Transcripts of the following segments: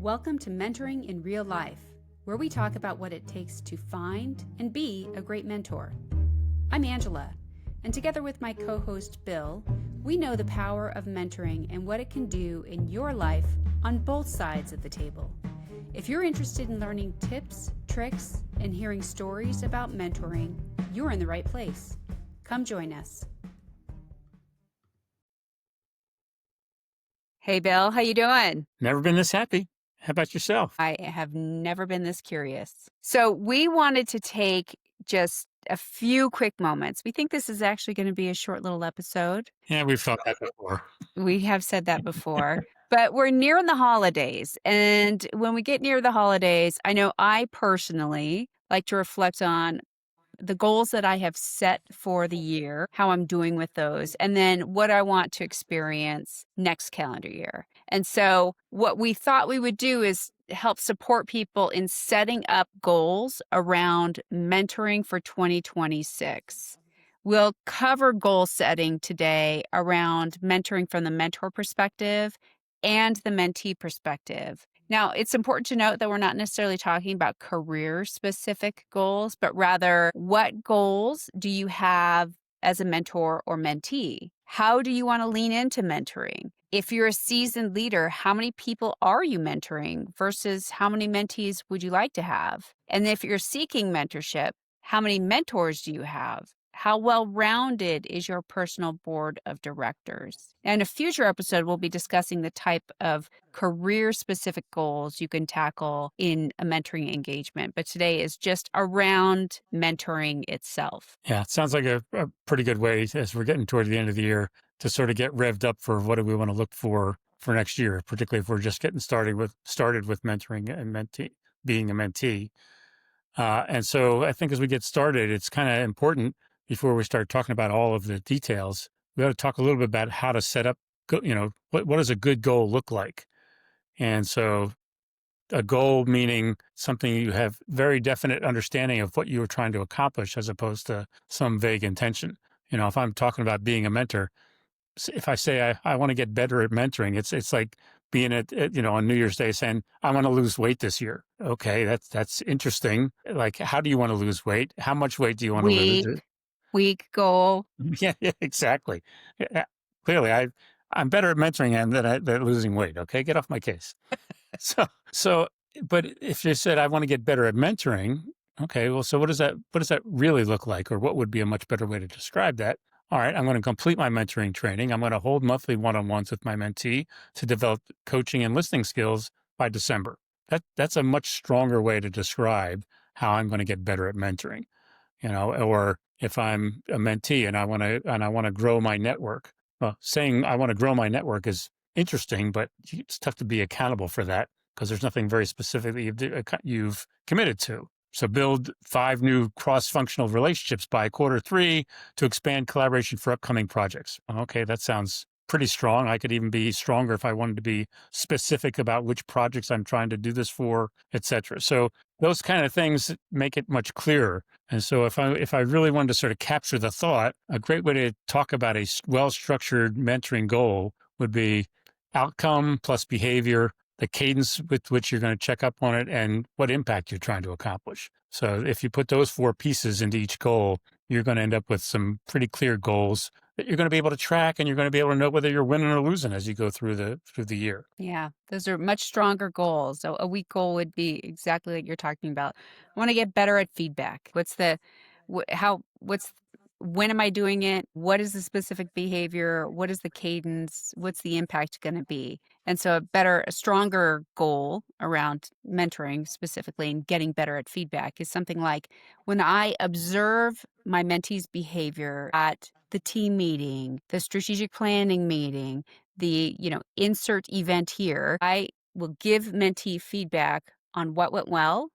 Welcome to Mentoring in Real Life, where we talk about what it takes to find and be a great mentor. I'm Angela, and together with my co-host Bill, we know the power of mentoring and what it can do in your life on both sides of the table. If you're interested in learning tips, tricks, and hearing stories about mentoring, you're in the right place. Come join us. Hey, Bill, how you doing? Never been this happy. How about yourself? I have never been this curious. So we wanted to take just a few quick moments. We think this is actually going to be a short little episode. Yeah, we've thought that before. We have said that before, but we're nearing the holidays. And when we get near the holidays, I know I personally like to reflect on the goals that I have set for the year, how I'm doing with those, and then what I want to experience next calendar year. And so what we thought we would do is help support people in setting up goals around mentoring for 2026. We'll cover goal setting today around mentoring from the mentor perspective and the mentee perspective. Now, it's important to note that we're not necessarily talking about career-specific goals, but rather what goals do you have as a mentor or mentee? How do you want to lean into mentoring? If you're a seasoned leader, how many people are you mentoring versus how many mentees would you like to have? And if you're seeking mentorship, how many mentors do you have? How well-rounded is your personal board of directors? In a future episode, we'll be discussing the type of career-specific goals you can tackle in a mentoring engagement. But today is just around mentoring itself. Yeah, it sounds like a pretty good way as we're getting toward the end of the year to sort of get revved up for what do we want to look for next year, particularly if we're just getting started with mentoring and being a mentee. And so I think as we get started, it's kind of important before we start talking about all of the details, we ought to talk a little bit about how to set up, what does a good goal look like? And so a goal meaning something you have very definite understanding of what you were trying to accomplish as opposed to some vague intention. If I'm talking about being a mentor, if I say I want to get better at mentoring, it's like being on New Year's Day saying, I want to lose weight this year. Okay, that's interesting. Like, how do you want to lose weight? How much weight do you want to lose? Week goal. Yeah, exactly. Yeah, clearly, I'm better at mentoring than losing weight. Okay, get off my case. So, but if you said I want to get better at mentoring, okay, well, so what does that really look like, or what would be a much better way to describe that? All right, I'm going to complete my mentoring training. I'm going to hold monthly one-on-ones with my mentee to develop coaching and listening skills by December. That's a much stronger way to describe how I'm going to get better at mentoring. Or if I'm a mentee and I want to grow my network. Well, saying I want to grow my network is interesting, but it's tough to be accountable for that because there's nothing very specific that you've committed to. So build 5 new cross-functional relationships by Q3 to expand collaboration for upcoming projects. Okay, that sounds pretty strong. I could even be stronger if I wanted to be specific about which projects I'm trying to do this for, et cetera. So those kind of things make it much clearer. And so if I really wanted to sort of capture the thought, a great way to talk about a well-structured mentoring goal would be outcome plus behavior, the cadence with which you're going to check up on it, and what impact you're trying to accomplish. So if you put those 4 pieces into each goal, you're going to end up with some pretty clear goals that you're going to be able to track, and you're going to be able to know whether you're winning or losing as you go through the year. Yeah, those are much stronger goals. So a week goal would be exactly what you're talking about. I want to get better at feedback. When am I doing it? What is the specific behavior? What is the cadence? What's the impact going to be? And so a stronger goal around mentoring specifically and getting better at feedback is something like when I observe my mentee's behavior at the team meeting, the strategic planning meeting, the, insert event here, I will give mentee feedback on what went well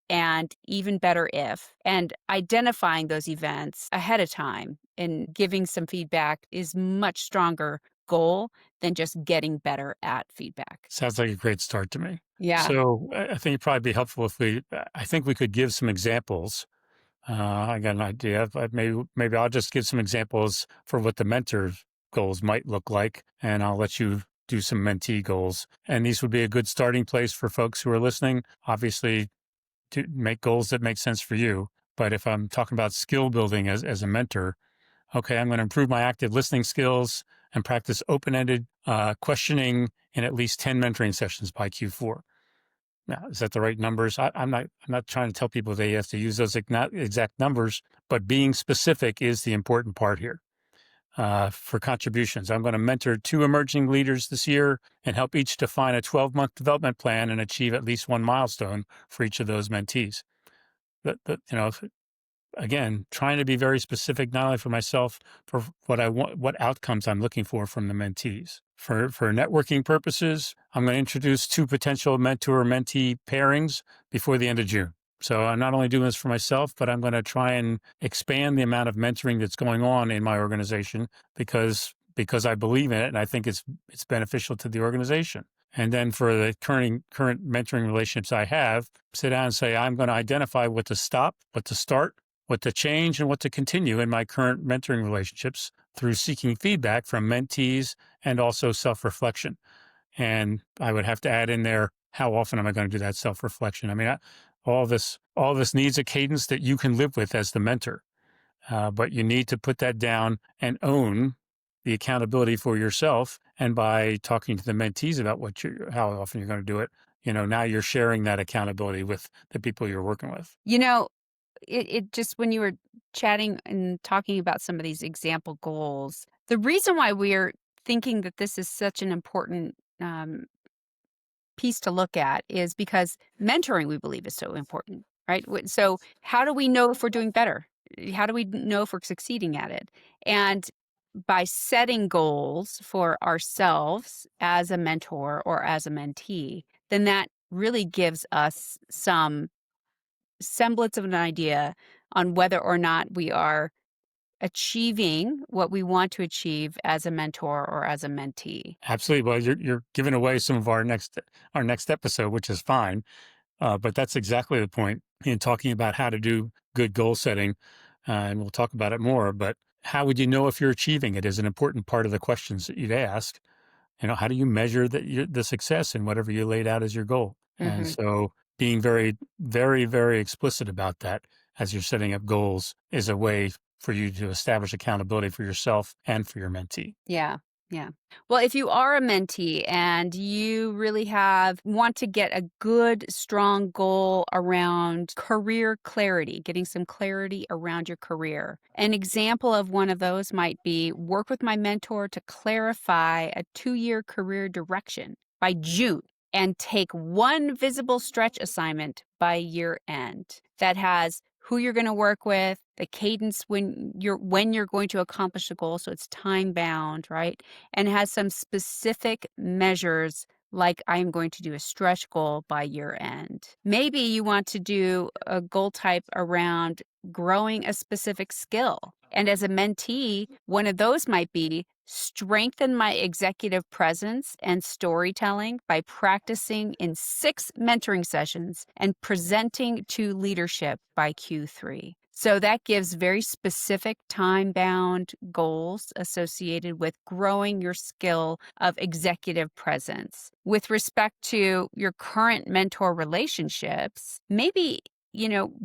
and even better if, and identifying those events ahead of time and giving some feedback is much stronger goal than just getting better at feedback. Sounds like a great start to me. Yeah. So I think it'd probably be helpful I think we could give some examples. I got an idea, but maybe I'll just give some examples for what the mentor goals might look like, and I'll let you do some mentee goals. And these would be a good starting place for folks who are listening. Obviously, to make goals that make sense for you. But if I'm talking about skill building as a mentor, okay, I'm going to improve my active listening skills and practice open ended questioning in at least 10 mentoring sessions by Q4. Now, is that the right numbers? I'm not trying to tell people they have to use those exact numbers, but being specific is the important part here. For contributions, I'm going to mentor 2 emerging leaders this year and help each define a 12-month development plan and achieve at least one milestone for each of those mentees. Again, trying to be very specific, not only for myself, for what I want, what outcomes I'm looking for from the mentees. For networking purposes, I'm going to introduce 2 potential mentor-mentee pairings before the end of June. So I'm not only doing this for myself, but I'm going to try and expand the amount of mentoring that's going on in my organization because I believe in it and I think it's beneficial to the organization. And then for the current mentoring relationships I have, sit down and say, I'm going to identify what to stop, what to start, what to change, and what to continue in my current mentoring relationships through seeking feedback from mentees and also self-reflection. And I would have to add in there, how often am I going to do that self-reflection? I mean, all this needs a cadence that you can live with as the mentor. But you need to put that down and own the accountability for yourself. And by talking to the mentees about how often you're going to do it, now you're sharing that accountability with the people you're working with. You know, it just when you were chatting and talking about some of these example goals, the reason why we're thinking that this is such an important piece to look at is because mentoring, we believe, is so important, right? So, how do we know if we're doing better? How do we know if we're succeeding at it? And by setting goals for ourselves as a mentor or as a mentee, then that really gives us some semblance of an idea on whether or not we are achieving what we want to achieve as a mentor or as a mentee. Absolutely. Well, you're giving away some of our next episode, which is fine. But that's exactly the point in talking about how to do good goal setting. And we'll talk about it more. But how would you know if you're achieving it is an important part of the questions that you'd ask. How do you measure the success in whatever you laid out as your goal? And Hmm. so being very, very, very explicit about that as you're setting up goals is a way for you to establish accountability for yourself and for your mentee. Yeah. Yeah. Well, if you are a mentee and you really want to get a good, strong goal around career clarity, getting some clarity around your career, an example of one of those might be work with my mentor to clarify a 2-year career direction by June and take one visible stretch assignment by year end that has who you're going to work with, the cadence when you're going to accomplish the goal, so it's time bound, right? And has some specific measures like I'm going to do a stretch goal by year end. Maybe you want to do a goal type around growing a specific skill. And as a mentee, one of those might be strengthen my executive presence and storytelling by practicing in 6 mentoring sessions and presenting to leadership by Q3. So that gives very specific time bound goals associated with growing your skill of executive presence. With respect to your current mentor relationships, maybe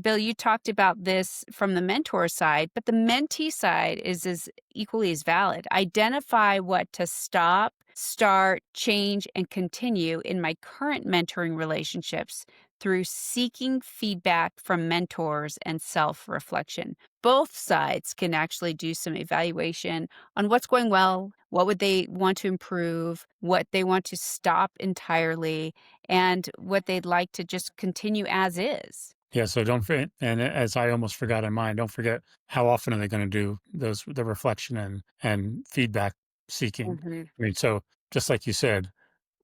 Bill, you talked about this from the mentor side, but the mentee side is as equally as valid. Identify what to stop, start, change, and continue in my current mentoring relationships through seeking feedback from mentors and self reflection. Both sides can actually do some evaluation on what's going well, what would they want to improve, what they want to stop entirely, and what they'd like to just continue as is. Yeah, so don't forget, and as I almost forgot in mine, don't forget how often are they going to do the reflection and feedback seeking. Mhm. I mean, so just like you said,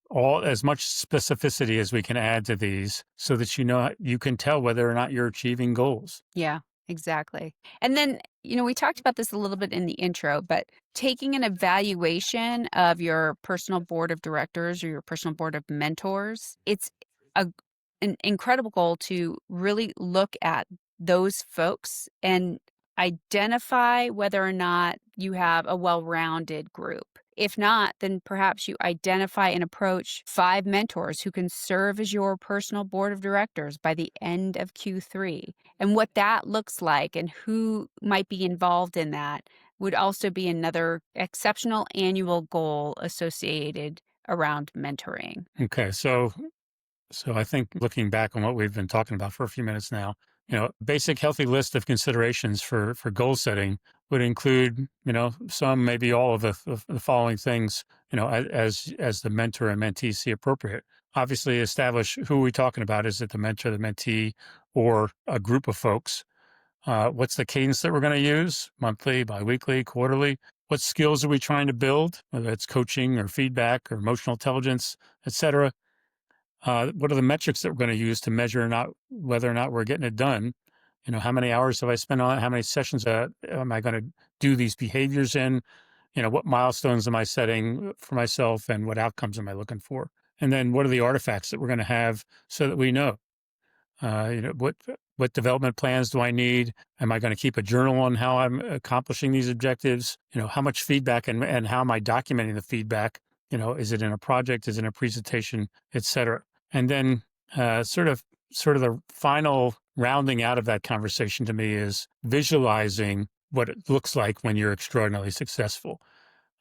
all as much specificity as we can add to these, so that you can tell whether or not you're achieving goals. Yeah, exactly. And then, we talked about this a little bit in the intro, but taking an evaluation of your personal board of directors or your personal board of mentors, it's a, an incredible goal to really look at those folks and identify whether or not you have a well rounded group. If not, then perhaps you identify and approach 5 mentors who can serve as your personal board of directors by the end of Q3. And what that looks like and who might be involved in that would also be another exceptional annual goal associated around mentoring. Okay, so I think looking back on what we've been talking about for a few minutes now, basic healthy list of considerations for goal setting would include, some, maybe all of the following things, as the mentor and mentee see appropriate. Obviously, establish who are we talking about. Is it the mentor, the mentee, or a group of folks? What's the cadence that we're going to use? Monthly, biweekly, quarterly? What skills are we trying to build? Whether it's coaching or feedback or emotional intelligence, et cetera. What are the metrics that we're going to use to measure not whether or not we're getting it done? How many hours have I spent on it? How many sessions am I going to do these behaviors in? What milestones am I setting for myself, and what outcomes am I looking for? And then what are the artifacts that we're going to have so that we know? What development plans do I need? Am I going to keep a journal on how I'm accomplishing these objectives? How much feedback and how am I documenting the feedback? Is it in a project? Is it in a presentation, et cetera? And then sort of the final rounding out of that conversation to me is visualizing what it looks like when you're extraordinarily successful.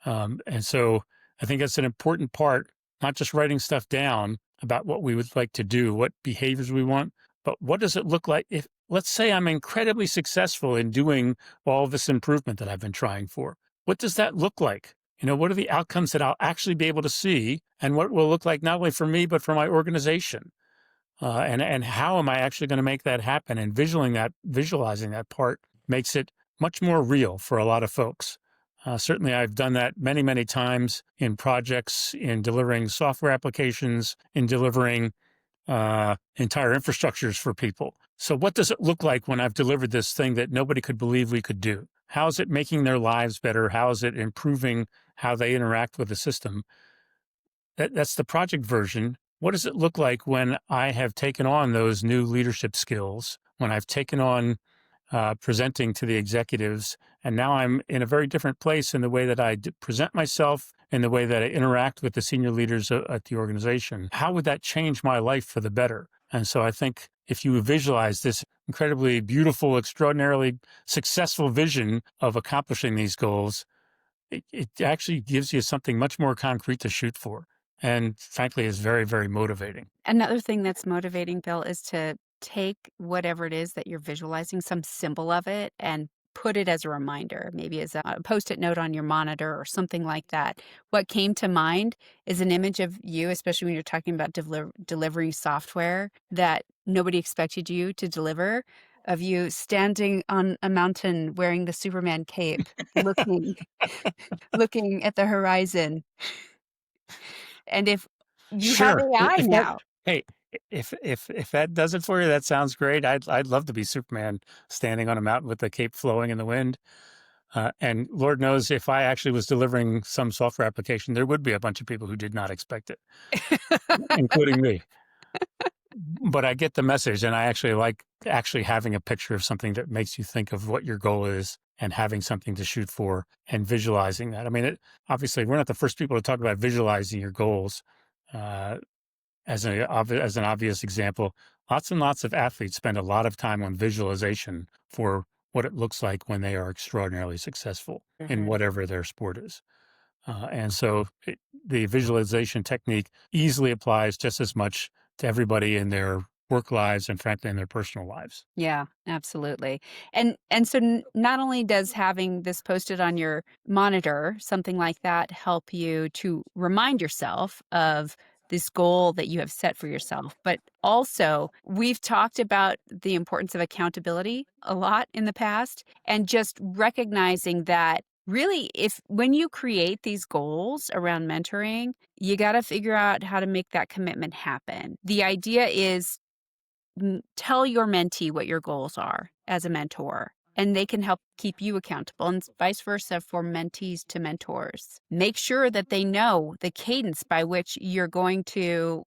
And so I think that's an important part, not just writing stuff down about what we would like to do, what behaviors we want, but what does it look like if, let's say, I'm incredibly successful in doing all this improvement that I've been trying for? What does that look like? What are the outcomes that I'll actually be able to see, and what will look like not only for me, but for my organization? And how am I actually going to make that happen? And visualizing that part makes it much more real for a lot of folks. Certainly, I've done that many, many times in projects, in delivering software applications, in delivering entire infrastructures for people. So, what does it look like when I've delivered this thing that nobody could believe we could do? How is it making their lives better? How is it improving how they interact with the system? That's the project version. What does it look like when I have taken on those new leadership skills, when I've taken on presenting to the executives, and now I'm in a very different place in the way that I present myself, in the way that I interact with the senior leaders at the organization? How would that change my life for the better? And so I think if you visualize this incredibly beautiful, extraordinarily successful vision of accomplishing these goals, it actually gives you something much more concrete to shoot for. And frankly, is very, very motivating. Another thing that's motivating, Bill, is to take whatever it is that you're visualizing, some symbol of it, and put it as a reminder, maybe as a post-it note on your monitor or something like that. What came to mind is an image of you, especially when you're talking about delivering software that nobody expected you to deliver, of you standing on a mountain wearing the Superman cape, looking looking at the horizon. And if you have Sure. AI If that now. hey, if that does it for you, that sounds great. I'd love to be Superman standing on a mountain with the cape flowing in the wind. And Lord knows if I actually was delivering some software application, there would be a bunch of people who did not expect it, including me. But I get the message, and I actually like actually having a picture of something that makes you think of what your goal is and having something to shoot for and visualizing that. I mean, obviously, we're not the first people to talk about visualizing your goals. Uh, as an obvious example, lots and lots of athletes spend a lot of time on visualization for what it looks like when they are extraordinarily successful in Mhm. whatever their sport is. And so the visualization technique easily applies just as much to everybody in their work lives and frankly in their personal lives. Yeah, absolutely. And so not only does having this posted on your monitor, something like that, help you to remind yourself of this goal that you have set for yourself, but also we've talked about the importance of accountability a lot in the past, and just recognizing that really, if when you create these goals around mentoring, you got to figure out how to make that commitment happen. The idea is tell your mentee what your goals are as a mentor, and they can help keep you accountable, and vice versa for mentees to mentors. Make sure that they know the cadence by which you're going to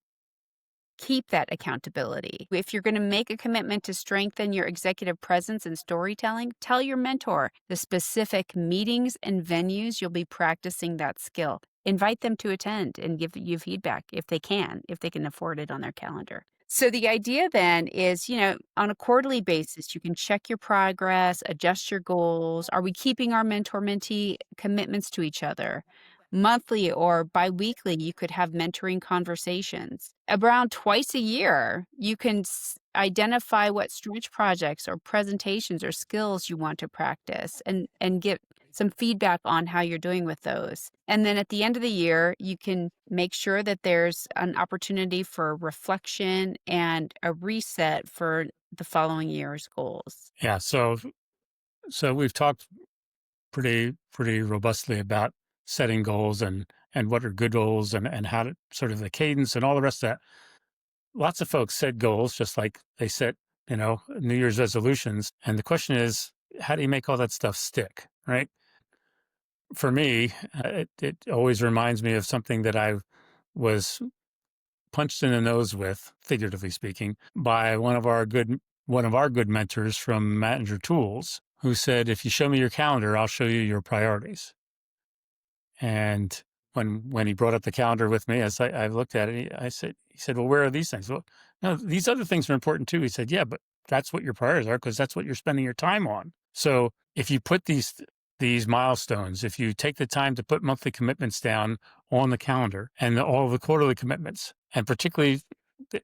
keep that accountability. If you're going to make a commitment to strengthen your executive presence and storytelling, tell your mentor the specific meetings and venues you'll be practicing that skill. Invite them to attend and give you feedback if they can afford it on their calendar. So the idea then is, on a quarterly basis, you can check your progress, adjust your goals. Are we keeping our mentor mentee commitments to each other? Monthly or biweekly, you could have mentoring conversations. Around twice a year, you can identify what stretch projects or presentations or skills you want to practice and get some feedback on how you're doing with those. And then at the end of the year, you can make sure that there's an opportunity for reflection and a reset for the following year's goals. Yeah. So we've talked pretty robustly about setting goals and what are good goals and how to sort of the cadence and all the rest of that. Lots of folks set goals just like they set, New Year's resolutions. And the question is, how do you make all that stuff stick? Right. For me, it always reminds me of something that I was punched in the nose with, figuratively speaking, by one of our good mentors from Manager Tools, who said, "If you show me your calendar, I'll show you your priorities." And when he brought up the calendar with me, as I looked at it, he said, "Well, where are these things?" Well, no, these other things are important too. He said, "Yeah, but that's what your priorities are because that's what you're spending your time on." So if you put these milestones, if you take the time to put monthly commitments down on the calendar and all the quarterly commitments, and particularly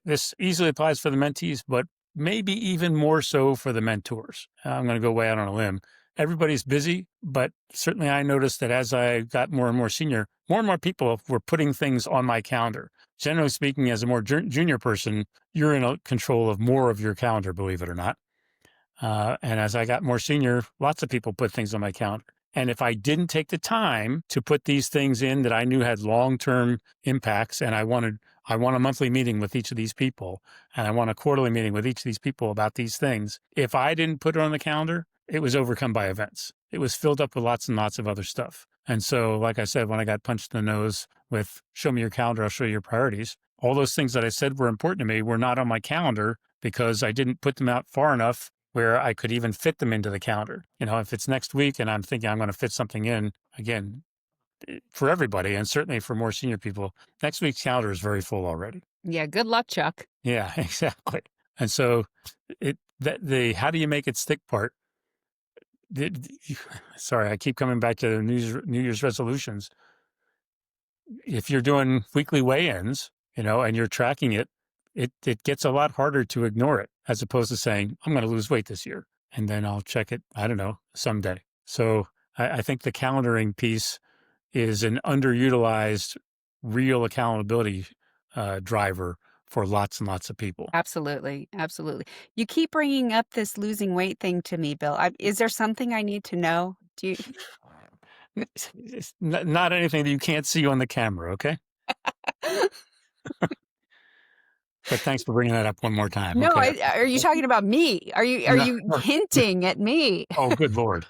this easily applies for the mentees, but maybe even more so for the mentors. I'm going to go way out on a limb. Everybody's busy, but certainly I noticed that as I got more and more senior, more and more people were putting things on my calendar. Generally speaking, as a more junior person, you're in control of more of your calendar, believe it or not. And as I got more senior, lots of people put things on my calendar. And if I didn't take the time to put these things in that I knew had long-term impacts, and I want a monthly meeting with each of these people, and I want a quarterly meeting with each of these people about these things. If I didn't put it on the calendar, it was overcome by events. It was filled up with lots and lots of other stuff. And so, like I said, when I got punched in the nose with "show me your calendar, I'll show you your priorities," all those things that I said were important to me were not on my calendar because I didn't put them out far enough where I could even fit them into the calendar. If it's next week and I'm thinking I'm going to fit something in, again, for everybody, and certainly for more senior people, next week's calendar is very full already. Yeah, good luck, Chuck. Yeah, exactly. And so the how do you make it stick part, sorry, I keep coming back to the New Year's resolutions. If you're doing weekly weigh-ins, and you're tracking it, it gets a lot harder to ignore it as opposed to saying, "I'm going to lose weight this year, and then I'll check it, I don't know, someday." So I think the calendaring piece is an underutilized real accountability driver for lots and lots of people. Absolutely, absolutely. You keep bringing up this losing weight thing to me, Bill. Is there something I need to know? Do you? It's not anything that you can't see on the camera, okay? But thanks for bringing that up one more time, No, okay? are you talking about me? Are No, you hinting at me? oh, good Lord.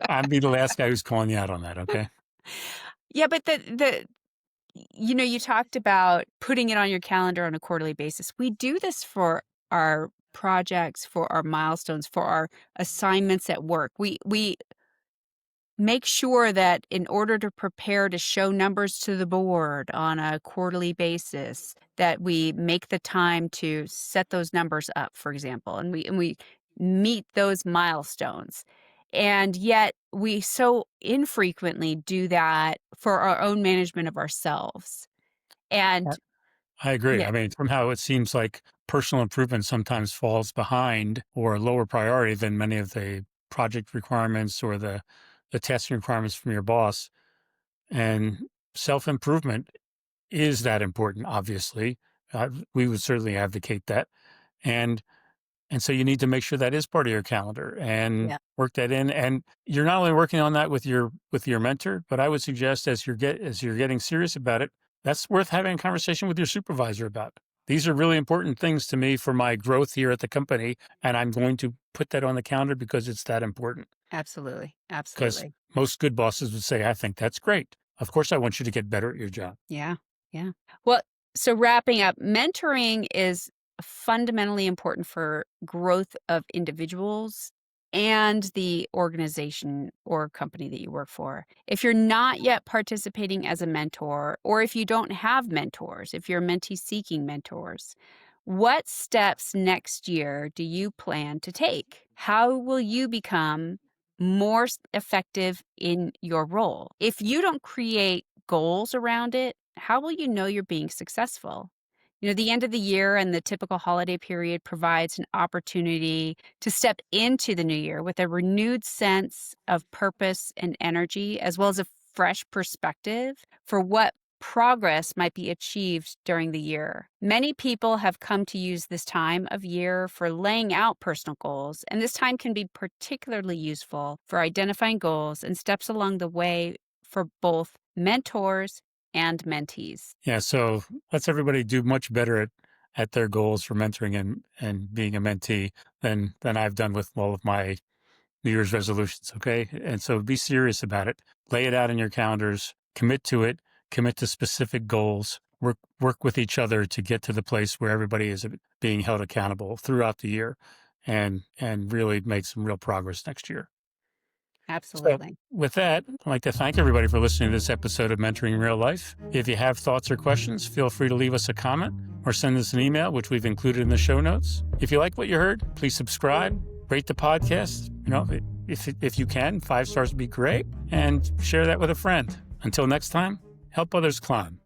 I'd be the last guy who's calling you out on that, okay? Yeah, but you talked about putting it on your calendar on a quarterly basis. We do this for our projects, for our milestones, for our assignments at work. We make sure that in order to prepare to show numbers to the board on a quarterly basis, that we make the time to set those numbers up, for example, and we meet those milestones. And yet we so infrequently do that for our own management of ourselves. And I agree. yeah, I mean, somehow it seems like personal improvement sometimes falls behind or a lower priority than many of the project requirements or the testing requirements from your boss. And self improvement is that important, obviously. We would certainly advocate that. And and so you need to make sure that is part of your calendar and yeah, work that in. And you're not only working on that with your mentor, but I would suggest as you're getting serious about it, that's worth having a conversation with your supervisor about. These are really important things to me for my growth here at the company, and I'm going to put that on the calendar because it's that important. absolutely, Because absolutely. most good bosses would say, "I think that's great. Of course, I want you to get better at your job." Yeah, yeah. Well, So wrapping up, mentoring is fundamentally important for growth of individuals and the organization or company that you work for. If you're not yet participating as a mentor, or if you don't have mentors, if you're mentee seeking mentors, what steps next year do you plan to take? How will you become more effective in your role? If you don't create goals around it, how will you know you're being successful? The end of the year and the typical holiday period provides an opportunity to step into the new year with a renewed sense of purpose and energy, as well as a fresh perspective for what progress might be achieved during the year. Many people have come to use this time of year for laying out personal goals, and this time can be particularly useful for identifying goals and steps along the way for both mentors and mentees. Yeah, so let's everybody do much better at their goals for mentoring and being a mentee than I've done with all of my New Year's resolutions. Okay. And so be serious about it. Lay it out in your calendars, commit to it, commit to specific goals, work with each other to get to the place where everybody is being held accountable throughout the year and really make some real progress next year. So Absolutely. with that, I'd like to thank everybody for listening to this episode of Mentoring in Real Life. If you have thoughts or questions, feel free to leave us a comment or send us an email, which we've included in the show notes. If you like what you heard, please subscribe, rate the podcast. If you can, 5 stars would be great, and share that with a friend. Until next time, help others climb.